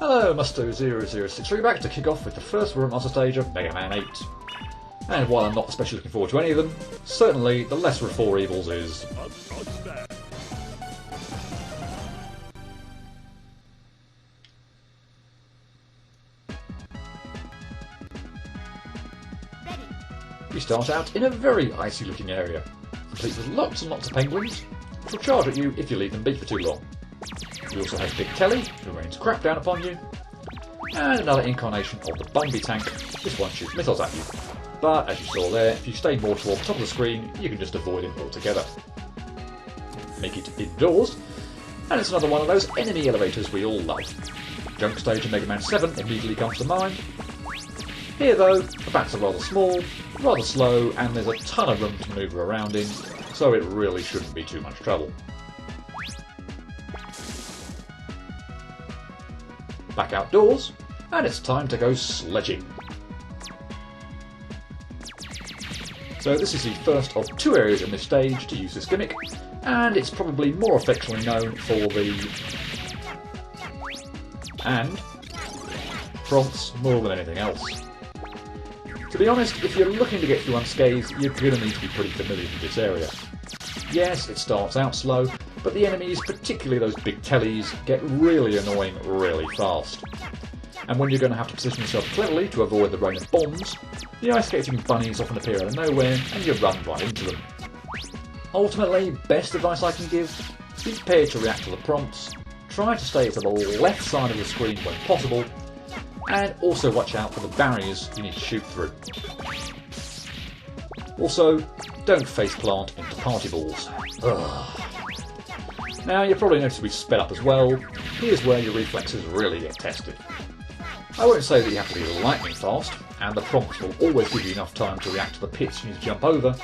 Hello, Musto0063 back to kick off with the first Room Master stage of Mega Man 8. And while I'm not especially looking forward to any of them, certainly the lesser of four evils is... You start out in a very icy looking area, complete with lots and lots of penguins, which will charge at you if you leave them be for too long. You also have Big Telly, who rains crap down upon you, and another incarnation of the Bumby tank. This one shoots missiles at you, but as you saw there, if you stay more toward the top of the screen, you can just avoid it altogether. Make it indoors, and it's another one of those enemy elevators we all love. Junk stage in Mega Man 7 immediately comes to mind. Here though, the bats are rather small, rather slow, and there's a ton of room to manoeuvre around in, so it really shouldn't be too much trouble. Back outdoors, and it's time to go sledging. So this is the first of two areas in this stage to use this gimmick, and it's probably more affectionately known for the... and... prompts more than anything else. To be honest, if you're looking to get through unscathed, you're going to need to be pretty familiar with this area. Yes, it starts out slow, but the enemies, particularly those big tellies, get really annoying really fast. And when you're going to have to position yourself cleverly to avoid the rain of bombs, the ice skating bunnies often appear out of nowhere and you run right into them. Ultimately, best advice I can give, be prepared to react to the prompts, try to stay to the left side of the screen when possible, and also watch out for the barriers you need to shoot through. Also, don't faceplant into party balls. Ugh. Now, you probably noticed we've sped up as well. Here's where your reflexes really get tested. I won't say that you have to be lightning fast, and the prompts will always give you enough time to react to the pits you need to jump over,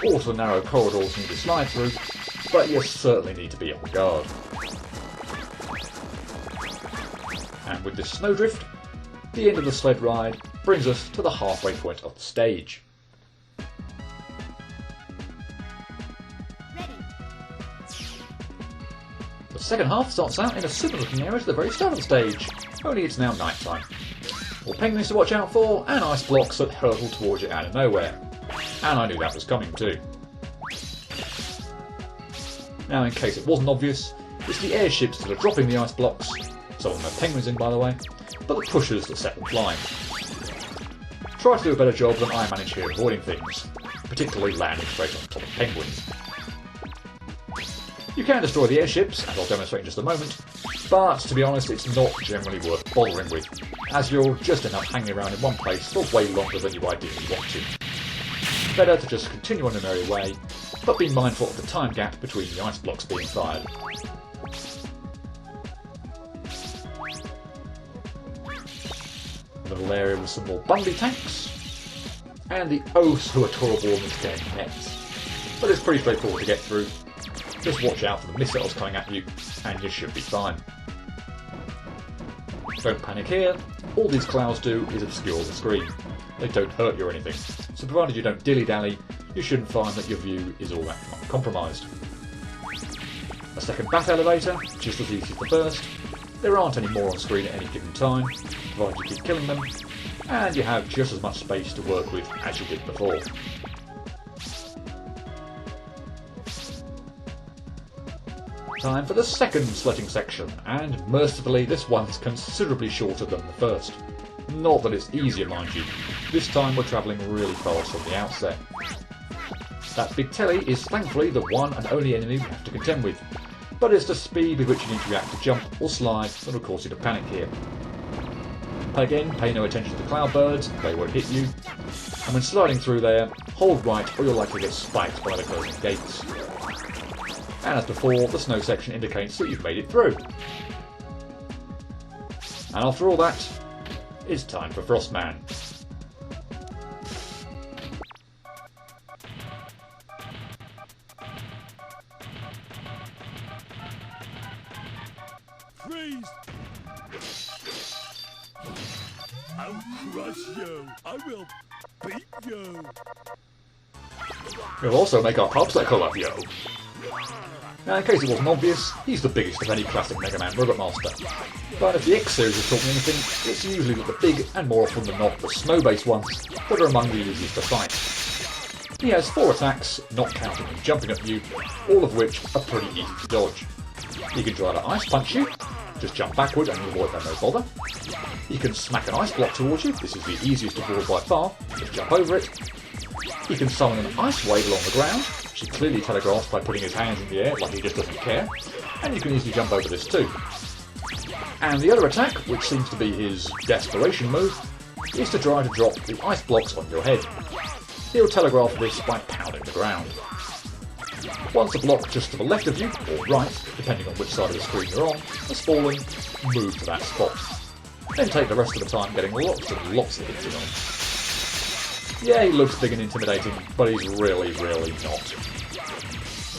or to the narrow corridors you need to slide through, but you certainly need to be on guard. And with this snowdrift, the end of the sled ride brings us to the halfway point of the stage. The second half starts out in a similar looking area to the very start of the stage, only it's now night time. More penguins to watch out for, and ice blocks that hurtle towards you out of nowhere. And I knew that was coming too. Now, in case it wasn't obvious, it's the airships that are dropping the ice blocks, some of them have penguins in by the way, but the pushers that set them flying. Try to do a better job than I manage here avoiding things, particularly landing straight on top of penguins. You can destroy the airships, as I'll demonstrate in just a moment, but to be honest it's not generally worth bothering with, as you'll just end up hanging around in one place for way longer than you ideally want to. Better to just continue on your merry way, but be mindful of the time gap between the ice blocks being fired. A little area with some more Bumby tanks, and the oaths who are tolerable in this game next. But it's pretty straightforward to get through. Just watch out for the missiles coming at you, and you should be fine. Don't panic here, all these clouds do is obscure the screen. They don't hurt you or anything, so provided you don't dilly-dally, you shouldn't find that your view is all that compromised. A second bat elevator, just as easy as the first. There aren't any more on screen at any given time, provided you keep killing them, and you have just as much space to work with as you did before. Time for the second sledging section, and mercifully this one's considerably shorter than the first. Not that it's easier, mind you. This time we're travelling really fast from the outset. That big telly is thankfully the one and only enemy we have to contend with, but it's the speed with which you need to react to jump or slide that will cause you to panic here. Again, pay no attention to the cloudbirds, they won't hit you, and when sliding through there, hold right or you'll likely get spiked by the closing gates. And as before, the snow section indicates that you've made it through. And after all that, it's time for Frostman. Freeze! I'll crush you! I will beat you! We'll also make our popsicle of you. Now, in case it wasn't obvious, he's the biggest of any classic Mega Man Robot Master. But if the X series has taught me anything, it's usually that the big, and more often than not, the snow-based ones, that are among the easiest to fight. He has 4 attacks, not counting him jumping at you, all of which are pretty easy to dodge. He can try to Ice Punch you, just jump backward and you'll avoid them no bother. He can smack an ice block towards you, this is the easiest to avoid by far, just jump over it. He can summon an ice wave along the ground, which he clearly telegraphs by putting his hands in the air like he just doesn't care, and you can easily jump over this too. And the other attack, which seems to be his desperation move, is to try to drop the ice blocks on your head. He'll telegraph this by pounding the ground. Once a block just to the left of you, or right, depending on which side of the screen you're on, has fallen, move to that spot. Then take the rest of the time getting lots and lots of hits in on. Yeah, he looks big and intimidating, but he's really, really not.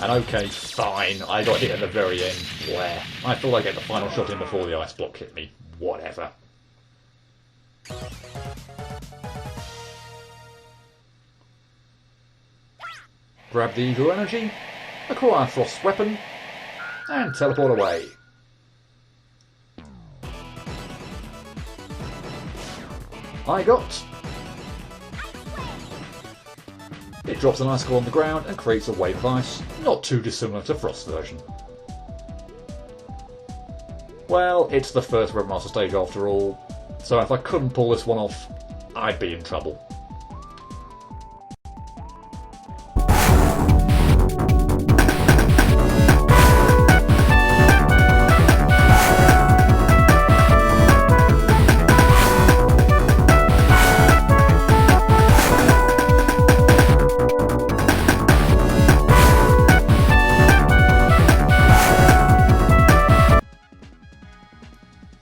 And okay, fine, I got hit at the very end. Bleh. I thought I'd get the final shot in before the ice block hit me. Whatever. Grab the Eagle Energy, acquire Frost's weapon, and teleport away. I got... It drops an icicle on the ground and creates a wave of ice, not too dissimilar to Frost's version. Well, it's the first Webmaster stage after all, so if I couldn't pull this one off, I'd be in trouble.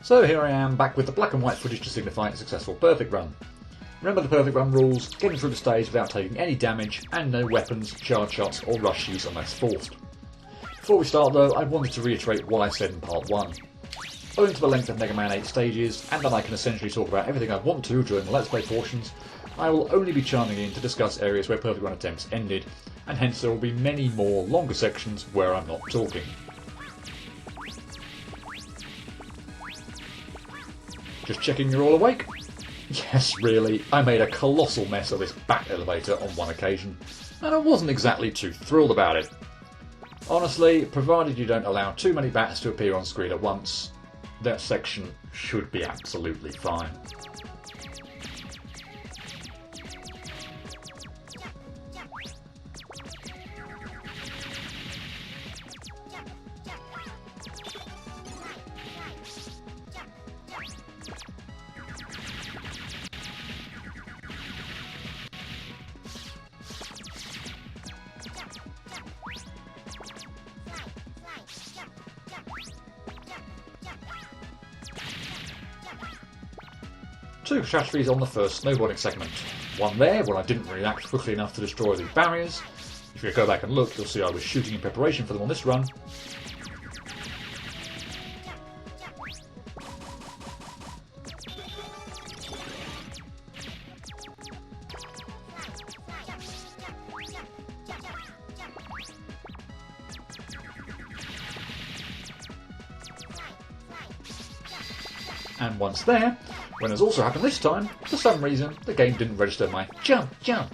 So here I am, back with the black and white footage to signify a successful perfect run. Remember the perfect run rules: getting through the stage without taking any damage, and no weapons, charge shots or rush use unless forced. Before we start though, I wanted to reiterate what I said in part 1. Owing to the length of Mega Man 8 stages, and that I can essentially talk about everything I want to during the Let's Play portions, I will only be chiming in to discuss areas where perfect run attempts ended, and hence there will be many more longer sections where I'm not talking. Just checking you're all awake? Yes, really, I made a colossal mess of this back elevator on one occasion, and I wasn't exactly too thrilled about it. Honestly, provided you don't allow too many bats to appear on screen at once, that section should be absolutely fine. Two catastrophes on the first snowboarding segment. One there, when I didn't react quickly enough to destroy the barriers. If you go back and look, you'll see I was shooting in preparation for them on this run. And once there, when has also happened this time, for some reason the game didn't register my jump, jump.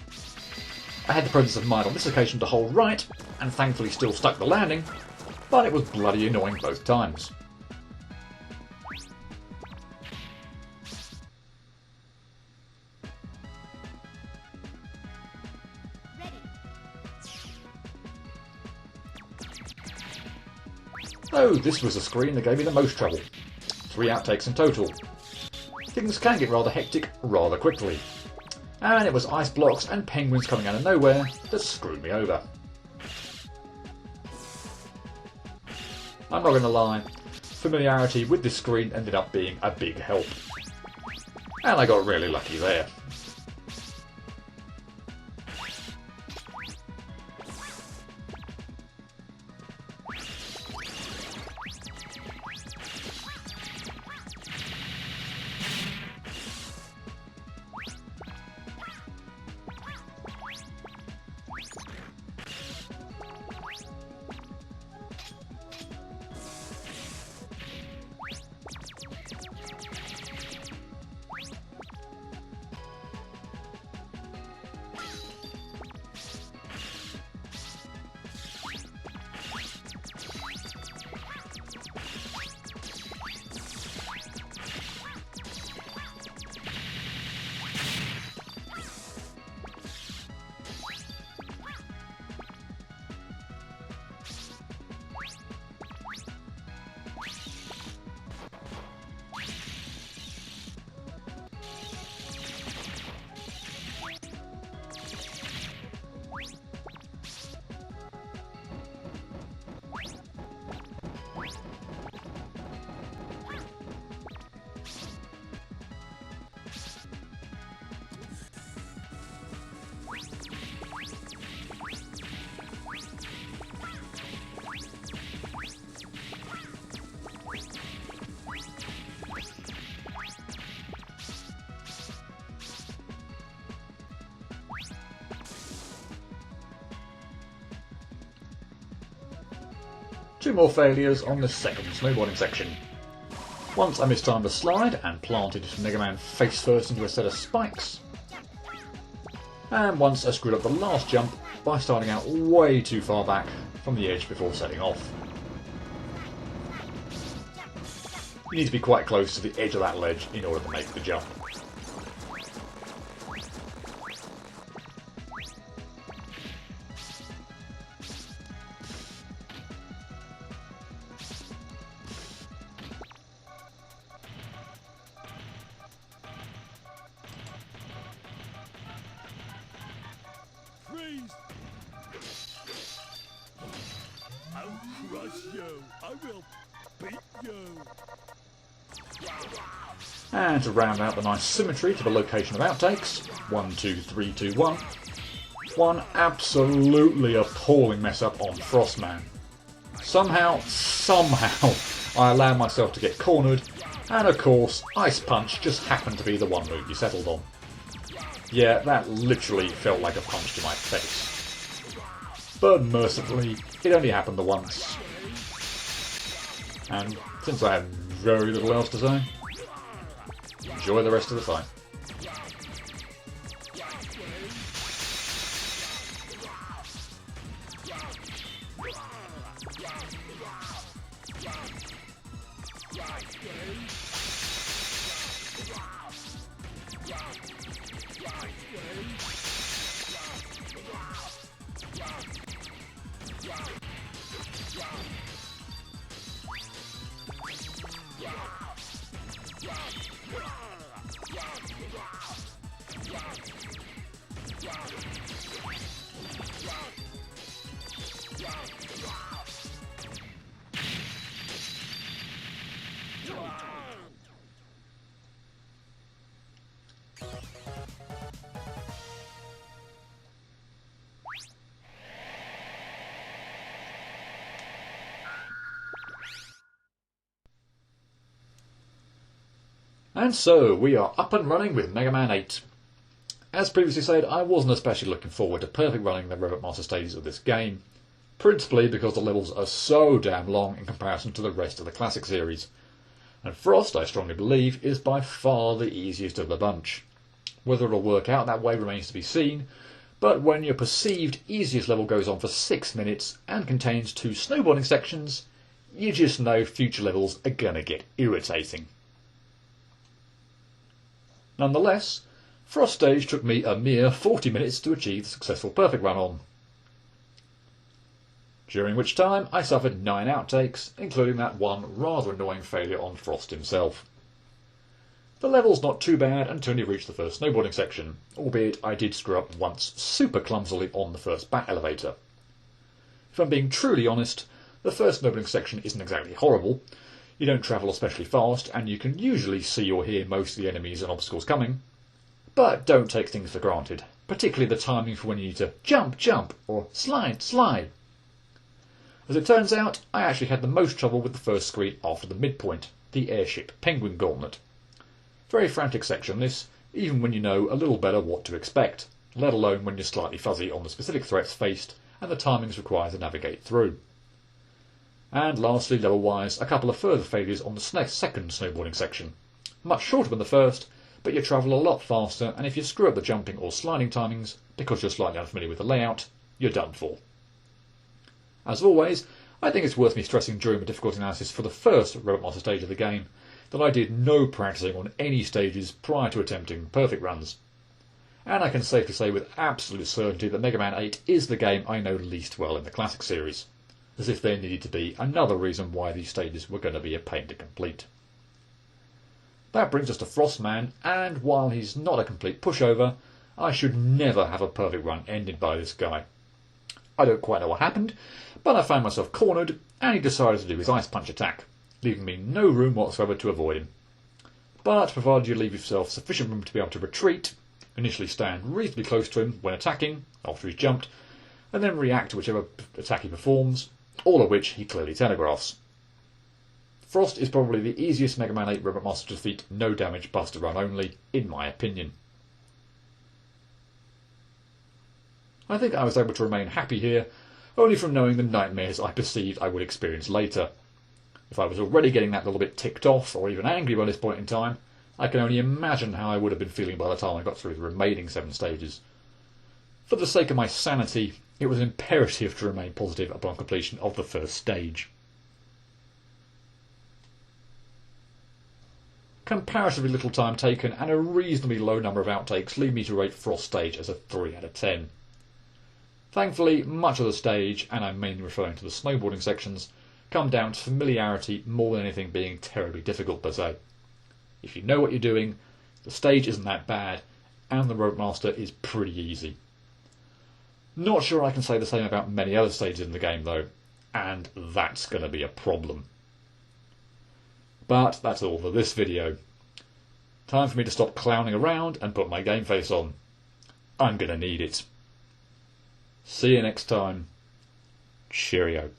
I had the presence of mind on this occasion to hold right, and thankfully still stuck the landing, but it was bloody annoying both times. Oh, this was the screen that gave me the most trouble. 3 outtakes in total. Things can get rather hectic rather quickly. And it was ice blocks and penguins coming out of nowhere that screwed me over. I'm not going to lie, familiarity with this screen ended up being a big help. And I got really lucky there. Two more failures on the second snowboarding section. Once I mistimed a slide and planted Mega Man face first into a set of spikes. And once I screwed up the last jump by starting out way too far back from the edge before setting off. You need to be quite close to the edge of that ledge in order to make the jump. Freeze! I'll crush you. I will beat you. And to round out the nice symmetry to the location of outtakes, 1, 2, 3, 2, 1. One absolutely appalling mess up on Frostman. Somehow, I allowed myself to get cornered, and of course, Ice Punch just happened to be the one move you settled on. Yeah, that literally felt like a punch to my face. But mercifully, it only happened the once. And since I have very little else to say, enjoy the rest of the fight. And so, we are up and running with Mega Man 8. As previously said, I wasn't especially looking forward to perfect running the Robot Master stages of this game, principally because the levels are so damn long in comparison to the rest of the classic series. And Frost, I strongly believe, is by far the easiest of the bunch. Whether it'll work out that way remains to be seen, but when your perceived easiest level goes on for 6 minutes and contains 2 snowboarding sections, you just know future levels are gonna get irritating. Nonetheless, Frost stage took me a mere 40 minutes to achieve the successful perfect run on, during which time I suffered 9 outtakes, including that one rather annoying failure on Frost himself. The level's not too bad until you reach the first snowboarding section, albeit I did screw up once super clumsily on the first bat elevator. If I'm being truly honest, the first snowboarding section isn't exactly horrible. You don't travel especially fast, and you can usually see or hear most of the enemies and obstacles coming. But don't take things for granted, particularly the timing for when you need to jump, jump, or slide, slide. As it turns out, I actually had the most trouble with the first screen after the midpoint, the airship Penguin Gauntlet. Very frantic section this, even when you know a little better what to expect, let alone when you're slightly fuzzy on the specific threats faced and the timings required to navigate through. And lastly, level-wise, a couple of further failures on the second snowboarding section. Much shorter than the first, but you travel a lot faster, and if you screw up the jumping or sliding timings, because you're slightly unfamiliar with the layout, you're done for. As always, I think it's worth me stressing during the difficulty analysis for the first Robot Master stage of the game that I did no practicing on any stages prior to attempting perfect runs. And I can safely say with absolute certainty that Mega Man 8 is the game I know least well in the classic series, as if there needed to be another reason why these stages were going to be a pain to complete. That brings us to Frostman, and while he's not a complete pushover, I should never have a perfect run ended by this guy. I don't quite know what happened, but I found myself cornered, and he decided to do his Ice Punch attack, leaving me no room whatsoever to avoid him. But provided you leave yourself sufficient room to be able to retreat, initially stand reasonably close to him when attacking, after he's jumped, and then react to whichever attack he performs, all of which he clearly telegraphs. Frost is probably the easiest Mega Man 8 Robot Master to defeat no damage Buster Run only, in my opinion. I think I was able to remain happy here only from knowing the nightmares I perceived I would experience later. If I was already getting that little bit ticked off or even angry by this point in time, I can only imagine how I would have been feeling by the time I got through the remaining 7 stages. For the sake of my sanity, it was imperative to remain positive upon completion of the first stage. Comparatively little time taken and a reasonably low number of outtakes lead me to rate Frost Stage as a 3 out of 10. Thankfully, much of the stage, and I'm mainly referring to the snowboarding sections, come down to familiarity more than anything being terribly difficult per se. If you know what you're doing, the stage isn't that bad, and the Roadmaster is pretty easy. Not sure I can say the same about many other stages in the game though, and that's going to be a problem. But that's all for this video. Time for me to stop clowning around and put my game face on. I'm going to need it. See you next time. Cheerio.